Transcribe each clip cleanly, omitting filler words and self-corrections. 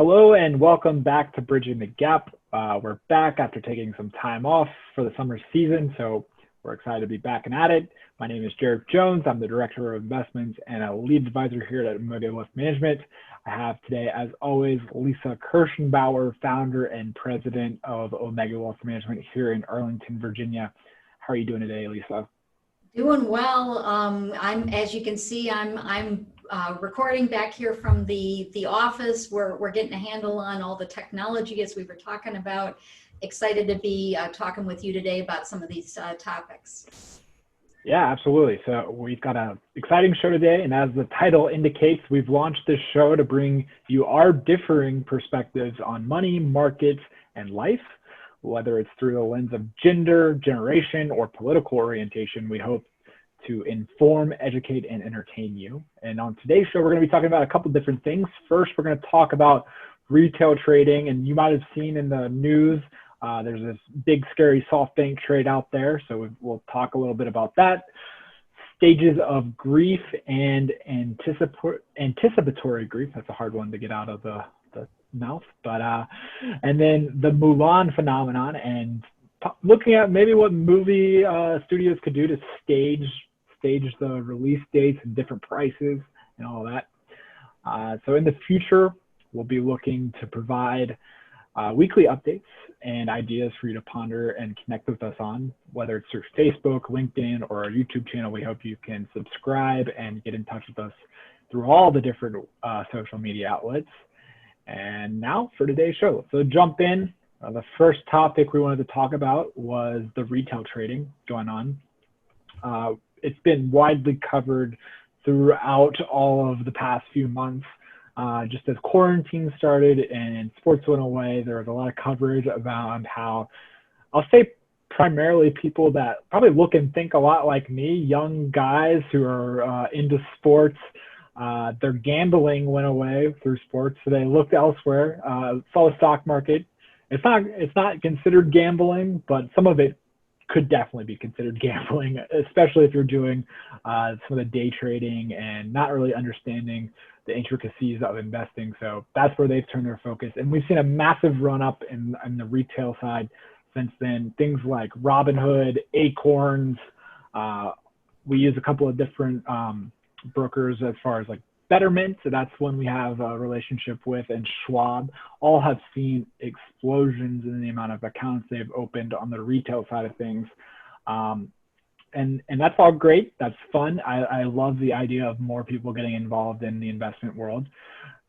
Hello and welcome back to Bridging the Gap. We're back after taking some time off for the summer season, so we're excited to be back and at it. My name is Jared Jones. I'm the Director of Investments and a lead advisor here at Omega Wealth Management. I have today, as always, Lisa Kirschenbauer, founder and president of Omega Wealth Management here in Arlington, Virginia. How are you doing today, Lisa? Doing well. As you can see, I'm recording back here from the office. We're getting a handle on all the technology as we were talking about. Excited to be talking with you today about some of these topics. Yeah, absolutely. So we've got an exciting show today, and as the title indicates, we've launched this show to bring you our differing perspectives on money, markets, and life. Whether it's through the lens of gender, generation, or political orientation, we hope to inform, educate, and entertain you. And on today's show, we're going to be talking about a couple different things. First, we're going to talk about retail trading, and you might have seen in the news, there's this big, scary SoftBank trade out there, so we'll talk a little bit about that. Stages of grief and anticipatory grief. That's a hard one to get out of the mouth, but and then the Mulan phenomenon, and looking at maybe what movie studios could do to stage the release dates and different prices and all that. So in the future, we'll be looking to provide weekly updates and ideas for you to ponder and connect with us on, whether it's through Facebook, LinkedIn, or our YouTube channel. We hope you can subscribe and get in touch with us through all the different social media outlets. And now for today's show, so jump in. The first topic we wanted to talk about was the retail trading going on. It's been widely covered throughout all of the past few months. Just as quarantine started and sports went away, there was a lot of coverage about how, I'll say primarily people that probably look and think a lot like me, young guys who are into sports. Their gambling went away through sports, so they looked elsewhere. Saw the stock market. It's not considered gambling, but some of it could definitely be considered gambling, especially if you're doing some of the day trading and not really understanding the intricacies of investing. So that's where they've turned their focus. And we've seen a massive run up in the retail side since then. Things like Robinhood, Acorns. We use a couple of different brokers as far as like Betterment, so that's one we have a relationship with, and Schwab, all have seen explosions in the amount of accounts they've opened on the retail side of things. And that's all great. That's fun. I love the idea of more people getting involved in the investment world.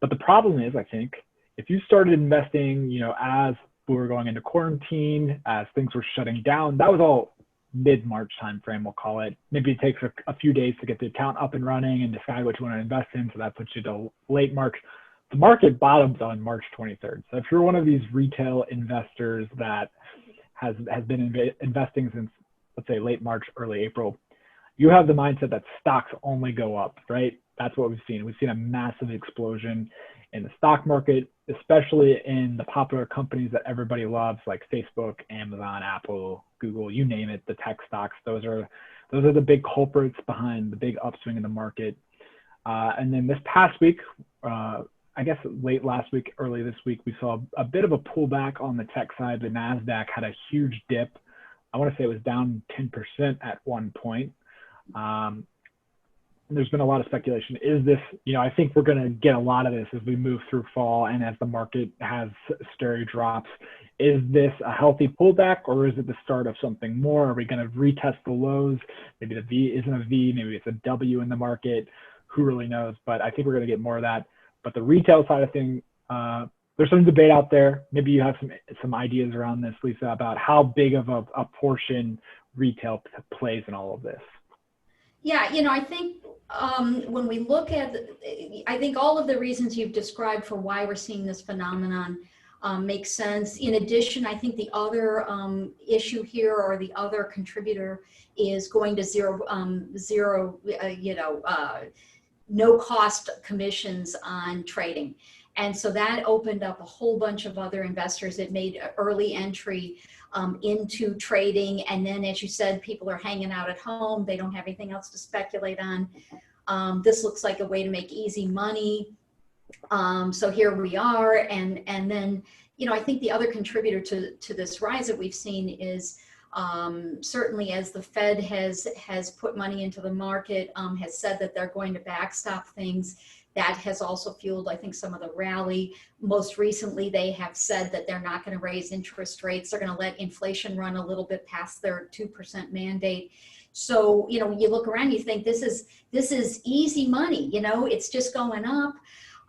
But the problem is, I think, if you started investing, as we were going into quarantine, as things were shutting down, that was all mid-March timeframe, we'll call it. Maybe it takes a few days to get the account up and running and decide what you want to invest in, so that puts you to late March. The market bottoms on March 23rd. So if you're one of these retail investors that has been investing since, let's say, late March, early April, you have the mindset that stocks only go up, right? That's what we've seen. We've seen a massive explosion in the stock market, especially in the popular companies that everybody loves, like Facebook, Amazon, Apple, Google, you name it, the tech stocks. Those are the big culprits behind the big upswing in the market. And then this past week, I guess late last week, early this week, we saw a bit of a pullback on the tech side. The NASDAQ had a huge dip. I want to say it was down 10% at one point. There's been a lot of speculation. Is this, I think we're going to get a lot of this as we move through fall and as the market has scary drops. Is this a healthy pullback, or is it the start of something more? Are we going to retest the lows? Maybe the V isn't a V, maybe it's a W in the market. Who really knows? But I think we're going to get more of that. But the retail side of things, there's some debate out there. Maybe you have some ideas around this, Lisa, about how big of a portion retail plays in all of this. Yeah, I think when we look at, I think all of the reasons you've described for why we're seeing this phenomenon makes sense. In addition, I think the other issue here, or the other contributor, is going to zero, no cost commissions on trading. And so that opened up a whole bunch of other investors that made early entry into trading. And then, as you said, people are hanging out at home. They don't have anything else to speculate on. This looks like a way to make easy money. So here we are, and then, you know, I think the other contributor to this rise that we've seen is certainly as the Fed has put money into the market, has said that they're going to backstop things. That has also fueled, I think, some of the rally. Most recently, they have said that they're not going to raise interest rates. They're going to let inflation run a little bit past their 2% mandate. So, you know, when you look around, you think this is easy money. You know, it's just going up.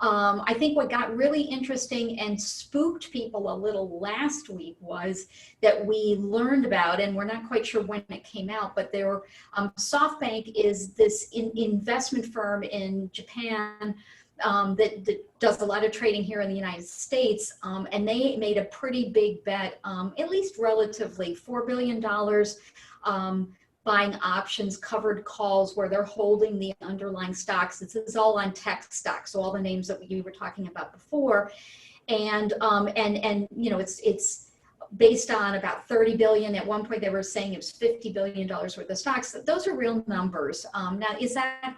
I think what got really interesting and spooked people a little last week was that we learned about, and we're not quite sure when it came out, but there were, SoftBank is this investment firm in Japan that does a lot of trading here in the United States, and they made a pretty big bet, at least relatively, $4 billion, buying options, covered calls, where they're holding the underlying stocks. This is all on tech stocks, so all the names that you were talking about before, and you know, it's based on about 30 billion. At one point, they were saying it was $50 billion worth of stocks. Those are real numbers. Now, is that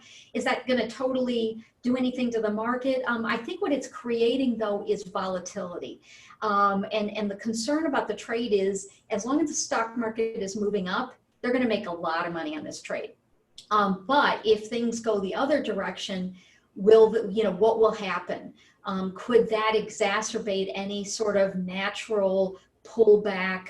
going to totally do anything to the market? I think what it's creating, though, is volatility. And the concern about the trade is, as long as the stock market is moving up, they're going to make a lot of money on this trade. But if things go the other direction, what will happen? Could that exacerbate any sort of natural pullback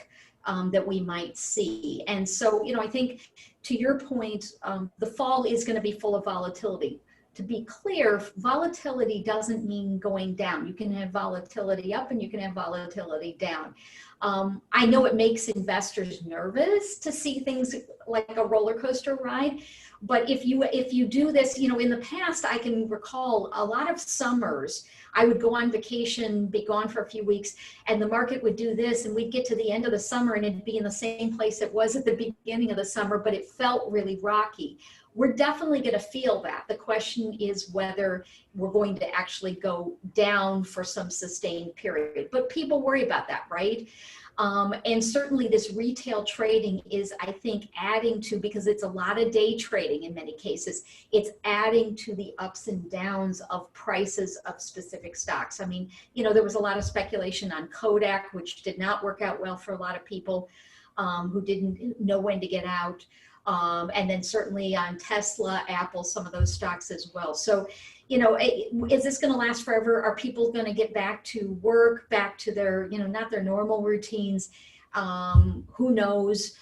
that we might see? And so, you know, I think, to your point, the fall is going to be full of volatility. To be clear, volatility doesn't mean going down. You can have volatility up and you can have volatility down. I know it makes investors nervous to see things like a roller coaster ride, but if you do this, you know, in the past, I can recall a lot of summers, I would go on vacation, be gone for a few weeks, and the market would do this, and we'd get to the end of the summer and it'd be in the same place it was at the beginning of the summer, but it felt really rocky. We're definitely going to feel that. The question is whether we're going to actually go down for some sustained period. But people worry about that, right? And certainly this retail trading is, I think, adding to, because it's a lot of day trading in many cases, it's adding to the ups and downs of prices of specific stocks. I mean, you know, there was a lot of speculation on Kodak, which did not work out well for a lot of people who didn't know when to get out. And then certainly on Tesla, Apple, some of those stocks as well. So, you know, is this going to last forever? Are people going to get back to work, back to their, you know, not their normal routines? Who knows?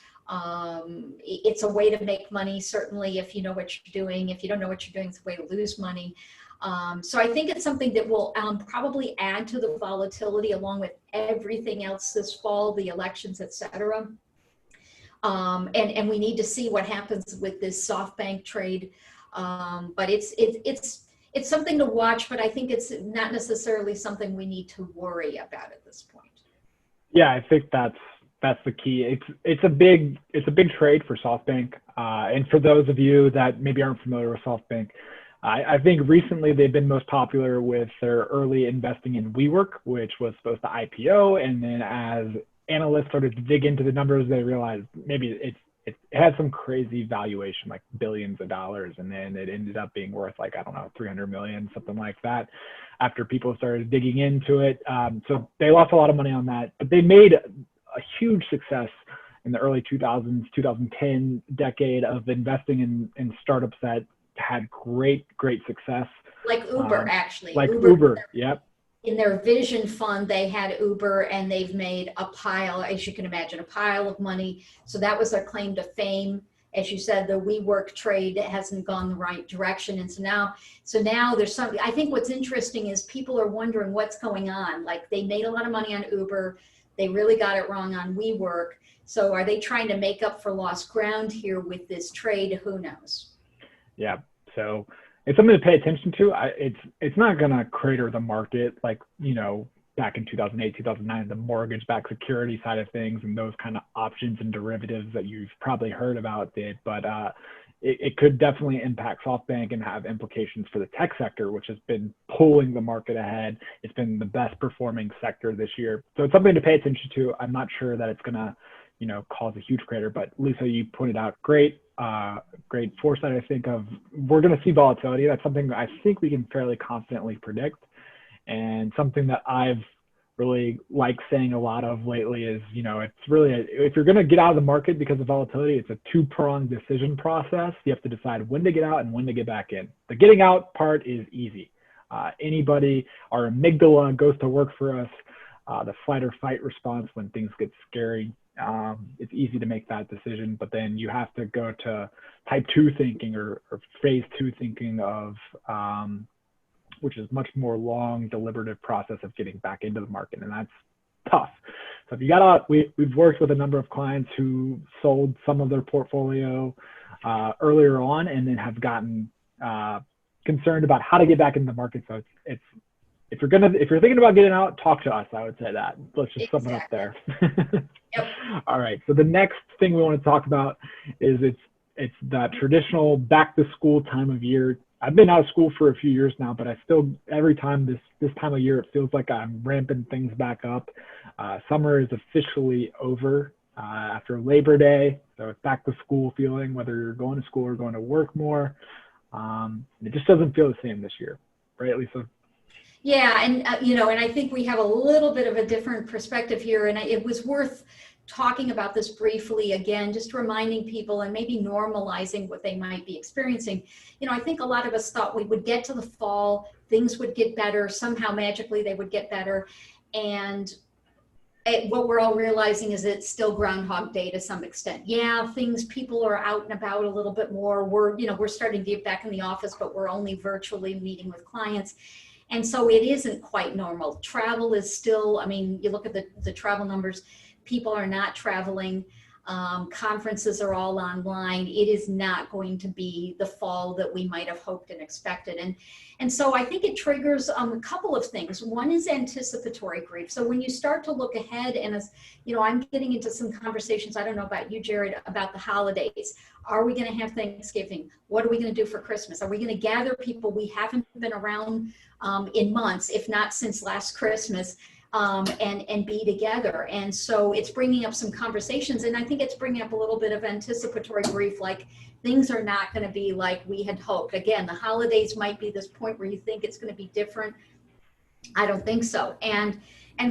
It's a way to make money, certainly, if you know what you're doing. If you don't know what you're doing, it's a way to lose money. So I think it's something that will probably add to the volatility, along with everything else this fall, the elections, et cetera. And we need to see what happens with this SoftBank trade. But it's something to watch, but I think it's not necessarily something we need to worry about at this point. Yeah, I think that's the key. It's a big trade for SoftBank. And for those of you that maybe aren't familiar with SoftBank, I think recently they've been most popular with their early investing in WeWork, which was supposed to IPO, and then as analysts started to dig into the numbers, they realized maybe it had some crazy valuation, like billions of dollars, and then it ended up being worth, like, I don't know, 300 million, something like that, after people started digging into it. So they lost a lot of money on that, but they made a huge success in the early 2000s, 2010 decade of investing in startups that had great success. Like Uber, actually. Like Uber, yep. In their vision fund, they had Uber, and they've made a pile, as you can imagine, a pile of money. So that was their claim to fame. As you said, the WeWork trade hasn't gone the right direction. And so now there's something. I think what's interesting is people are wondering what's going on. Like, they made a lot of money on Uber. They really got it wrong on WeWork. So are they trying to make up for lost ground here with this trade? Who knows? Yeah. So it's something to pay attention to. It's not going to crater the market like, you know, back in 2008, 2009, the mortgage-backed security side of things and those kind of options and derivatives that you've probably heard about did. But it could definitely impact SoftBank and have implications for the tech sector, which has been pulling the market ahead. It's been the best performing sector this year. So it's something to pay attention to. I'm not sure that it's going to, you know, cause a huge crater, but Lisa, you pointed out great foresight. I think we're going to see volatility. That's something I think we can fairly confidently predict. And something that I've really like saying a lot of lately is, it's really, if you're going to get out of the market because of volatility, it's a two-pronged decision process. You have to decide when to get out and when to get back in. The getting out part is easy. Anybody, our amygdala goes to work for us. The fight or fight response when things get scary. It's easy to make that decision, but then you have to go to type 2 thinking or phase 2 thinking of, which is much more long, deliberative process of getting back into the market, and that's tough. So if you got out, we've worked with a number of clients who sold some of their portfolio earlier on, and then have gotten concerned about how to get back into the market. So it's if you're thinking about getting out, talk to us. I would say that. Let's just sum it up there. Yep. All right. So the next thing we want to talk about is it's that traditional back to school time of year. I've been out of school for a few years now, but I still, every time this time of year, it feels like I'm ramping things back up. Summer is officially over after Labor Day. So it's back to school feeling, whether you're going to school or going to work more. It just doesn't feel the same this year, right, Lisa? Yeah, and and I think we have a little bit of a different perspective here, and it was worth talking about this briefly again, just reminding people and maybe normalizing what they might be experiencing. I think a lot of us thought we would get to the fall, things would get better, somehow magically they would get better, and what we're all realizing is it's still Groundhog Day to some extent. Yeah, people are out and about a little bit more. We're starting to get back in the office, but we're only virtually meeting with clients. And so it isn't quite normal. Travel is still, you look at the travel numbers, people are not traveling. Conferences are all online. It is not going to be the fall that we might have hoped and expected. And so I think it triggers a couple of things. One is anticipatory grief. So when you start to look ahead, and as I'm getting into some conversations, I don't know about you, Jared, about the holidays. Are we going to have Thanksgiving? What are we going to do for Christmas? Are we going to gather people we haven't been around in months, if not since last Christmas, and be together? And so it's bringing up some conversations, and I think it's bringing up a little bit of anticipatory grief, like things are not going to be like we had hoped. Again, the holidays might be this point where you think it's going to be different. I don't think so. And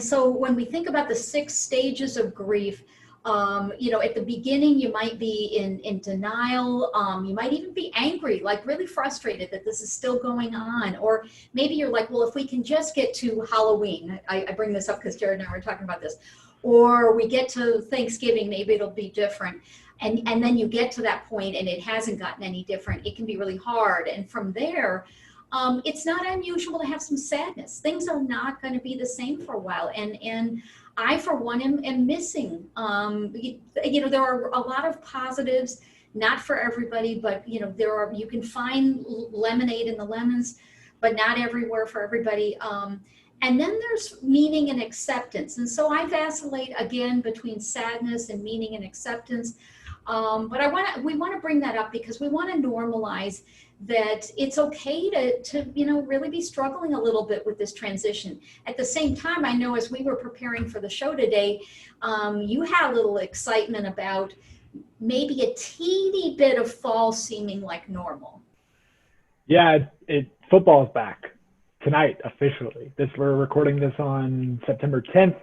so when we think about the 6 stages of grief, at the beginning, you might be in denial. You might even be angry, like really frustrated that this is still going on. Or maybe you're like, well, if we can just get to Halloween, I bring this up because Jared and I were talking about this, or we get to Thanksgiving, maybe it'll be different. And then you get to that point and it hasn't gotten any different. It can be really hard. And from there, it's not unusual to have some sadness. Things are not going to be the same for a while. And I, for one, am missing. There are a lot of positives, not for everybody, but you can find lemonade in the lemons, but not everywhere for everybody. And then there's meaning and acceptance. And so I vacillate again between sadness and meaning and acceptance. But we want to bring that up because we want to normalize that it's okay to really be struggling a little bit with this transition. At the same time, I know as we were preparing for the show today, you had a little excitement about maybe a teeny bit of fall seeming like normal. Yeah, football's back tonight officially. We're recording this on September 10th.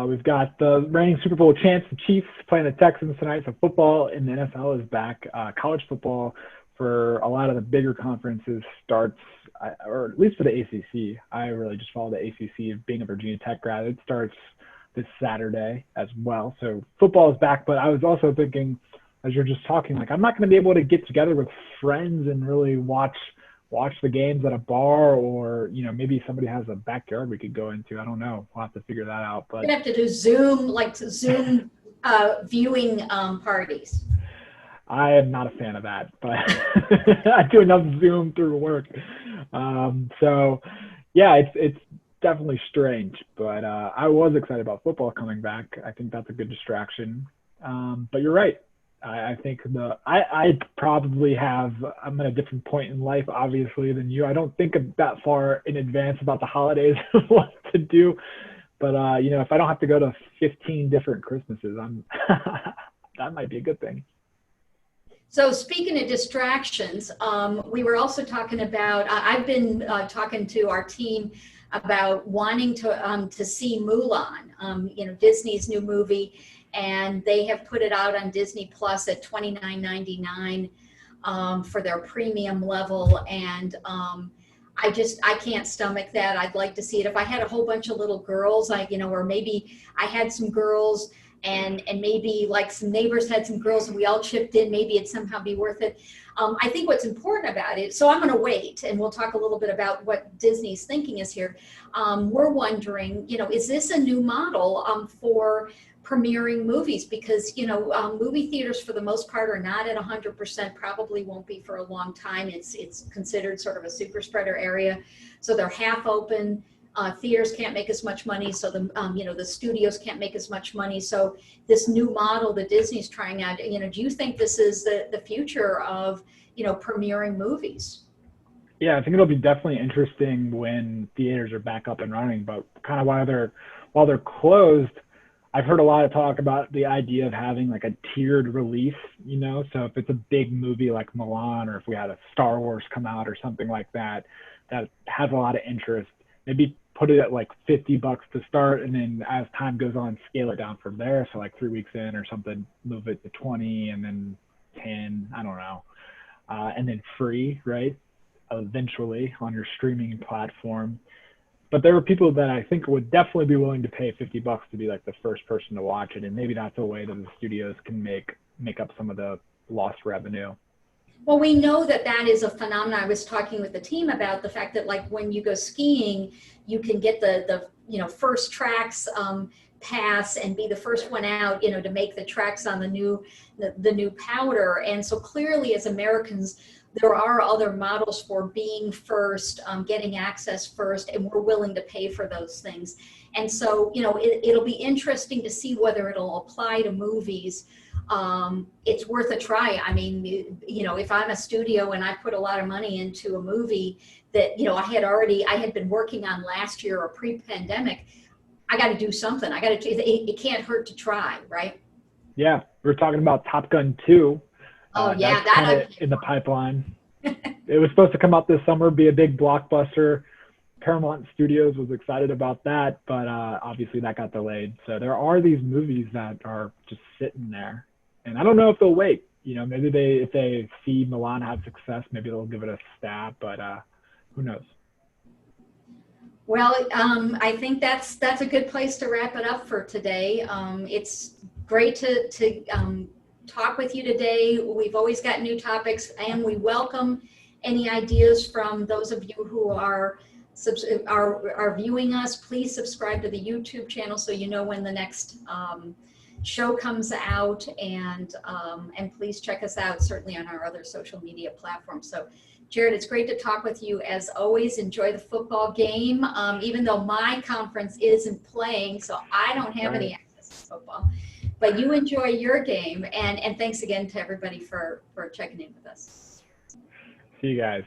We've got the reigning Super Bowl champs, the Chiefs, playing the Texans tonight. So football in the NFL is back. College football for a lot of the bigger conferences starts, or at least for the ACC. I really just follow the ACC, being a Virginia Tech grad. It starts this Saturday as well. So football is back. But I was also thinking, as you're just talking, like I'm not going to be able to get together with friends and really watch the games at a bar, or maybe somebody has a backyard we could go into. I don't know. We'll have to figure that out. But you have to do Zoom viewing parties. I am not a fan of that, but I do enough Zoom through work. So yeah, it's definitely strange, but I was excited about football coming back. I think that's a good distraction. But you're right. I think I probably I'm at a different point in life, obviously, than you. I don't think that far in advance about the holidays, what to do. But, if I don't have to go to 15 different Christmases, that might be a good thing. So speaking of distractions, we were also talking about, I've been talking to our team about wanting to see Mulan, you know, Disney's new movie, and they have put it out on Disney Plus at $29.99 for their premium level, and I can't stomach that. I'd like to see it. If I had a whole bunch of little girls, or maybe I had some girls and maybe like some neighbors had some girls and we all chipped in, maybe it'd somehow be worth it. I think what's important about it, so I'm going to wait and we'll talk a little bit about what Disney's thinking is here. We're wondering, is this a new model for premiering movies? Because, movie theaters for the most part are not at 100%, probably won't be for a long time. It's considered sort of a super spreader area. So they're half open. Theaters can't make as much money. So the studios can't make as much money. So this new model that Disney's trying out, do you think this is the future of, premiering movies? Yeah, I think it'll be definitely interesting when theaters are back up and running, but kind of while they're closed, I've heard a lot of talk about the idea of having like a tiered release, so if it's a big movie like Mulan, or if we had a Star Wars come out or something like that, that has a lot of interest, maybe put it at like $50 to start, and then as time goes on, scale it down from there. So like 3 weeks in or something, move it to 20 and then 10, I don't know. And then free, right? Eventually on your streaming platform. But there are people that I think would definitely be willing to pay $50 to be like the first person to watch it. And maybe that's a way that the studios can make up some of the lost revenue. Well, we know that is a phenomenon. I was talking with the team about the fact that like when you go skiing, you can get the first tracks pass and be the first one out, to make the tracks on the new powder. And so clearly as Americans, there are other models for being first, getting access first, and we're willing to pay for those things. And so, it'll be interesting to see whether it'll apply to movies. It's worth a try. I mean, if I'm a studio and I put a lot of money into a movie that, I had been working on last year or pre-pandemic, I got to do something. It can't hurt to try, right? Yeah. We're talking about Top Gun 2. Oh yeah, that's kind of in the pipeline. It was supposed to come out this summer, be a big blockbuster. Paramount Studios was excited about that, but obviously that got delayed. So there are these movies that are just sitting there, and I don't know if they'll wait. Maybe if they see Mulan have success, maybe they'll give it a stab, but who knows? Well, I think that's a good place to wrap it up for today. It's great to talk with you today. We've always got new topics, and we welcome any ideas from those of you who are viewing us. Please subscribe to the YouTube channel so you know when the next show comes out, and please check us out certainly on our other social media platforms. So Jared, it's great to talk with you as always. Enjoy the football game, even though my conference isn't playing, so I don't have any access to football. But you enjoy your game, and thanks again to everybody for checking in with us. See you guys.